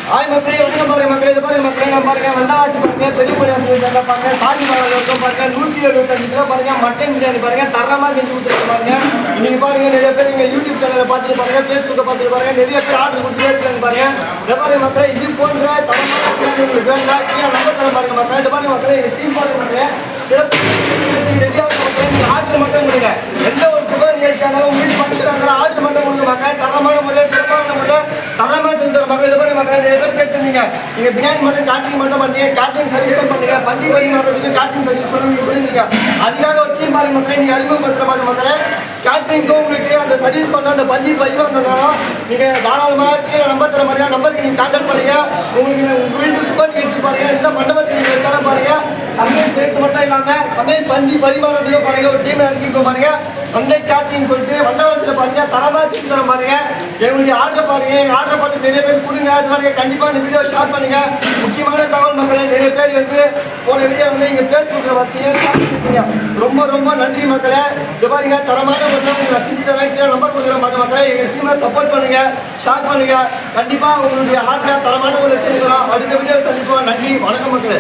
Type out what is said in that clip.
ஆய் மக்களே வணக்கம் பாருங்க மக்களே இது பாருங்க மக்களே நான் பாருங்க வந்தாவாசி பாருங்க பெரிய பொடியாசல் சேர்ந்தா பாருங்க சாதி பாருங்க இருக்கும் பாருங்க 175 கிலோ பாருங்க மட்டன் பிரியாணி பாருங்க தரமா செஞ்சு கொடுத்துருக்கு பாருங்க இன்னைக்கு பாருங்க நிறைய பேர் நீங்க யூடியூப் சேனலை பார்த்துட்டு பாருங்க ஃபேஸ்புக்கை பார்த்துட்டு பாருங்க நிறைய பேர் ஆர்டர் கொடுத்துட்டே இருக்காங்க பாருங்க இது பாருங்க மக்களே இது போன்ற தரமான உங்களுக்கு வேணுங்களா கீழே நம்பர் தர பாருங்க மக்களே இது பாருங்க மக்களே எங்க டீம் பாருங்க மக்களே சிறப்பு ரெடியாக மக்களே நீங்க ஆர்டர் மட்டும் கொடுங்க எந்த ஒரு சுப நிகழ்ச்சியானாலும் உங்க வீட்டு ஃபங்க்ஷன் இருந்தாலும் ஆர்டர் மட்டும் கொடுங்க மக்களே தரமான முறையில் சிறப்பான முறையில் தரமா செஞ்சு தர மக்கள் இது பாருங்க மக்களே நிறைய பேர் கேட்டுருந்தீங்க நீங்க பிரியாணி மட்டும் கேட்டரிங் மட்டும் பண்ணீங்க கேட்டரிங் சர்வீஸும் பண்ணுங்க பந்தி பரிமாறதுக்கு கேட்டரிங் சர்வீஸ் பண்ணி சொல்லியிருந்தீங்க அதுக்காக ஒரு டீம் பாருங்க மக்களே நீங்க அறிமுகப்படுத்துற மாதிரி மக்களே கேட்டரிங்க்கும் உங்களுக்கு அந்த சர்வீஸ் பண்ண அந்த பந்தி பரிமாறணும் நீங்க தாராளமாக கீழே நம்பர் தர மாதிரியா நம்பருக்கு நீங்க கான்டாக்ட் பண்ணுங்க உங்களுக்கு உங்க வீட்டு சுப நிகழ்ச்சி பாருங்க இந்த மண்டபத்தில் நீங்க வச்சாலும் பாருங்க சமையல் சேர்த்து மட்டும் இல்லாம சமையல் பந்தி பரிமாறதுக்கும் பாருங்க ஒரு டீம் இறக்கிட்டு பாருங்க அந்த கேட்டரிங் சொல்லிட்டு வந்தவாசியில் பாருங்க தரமா செஞ்சு தர பாருங்க எங்களுடைய ஆர்டர் பாருங்க ஆர்டர் பார்த்து நிறைய பேர் கொடுங்க அது பாருங்க கண்டிப்பா இந்த வீடியோ ஷேர் பண்ணுங்க முக்கியமான தகவல் மக்களே நிறைய பேர் வந்து போன வீடியோ வந்து நீங்க ஃபேஸ்புக்கில் பார்த்தீங்க ரொம்ப ரொம்ப நன்றி மக்களே இது பாருங்க தரமான ஒரு உங்களுக்கு செஞ்சு தரேன் நம்பர் கொடுக்குற மாதிரி மக்களே எங்கள் டீமை சப்போர்ட் பண்ணுங்க ஷேர் பண்ணுங்க கண்டிப்பா உங்களுடைய ஆர்டர் தரமான ஒரு செஞ்சு தரோம் அடுத்த வீடியோ சந்திப்போம் நன்றி வணக்கம் மக்களே.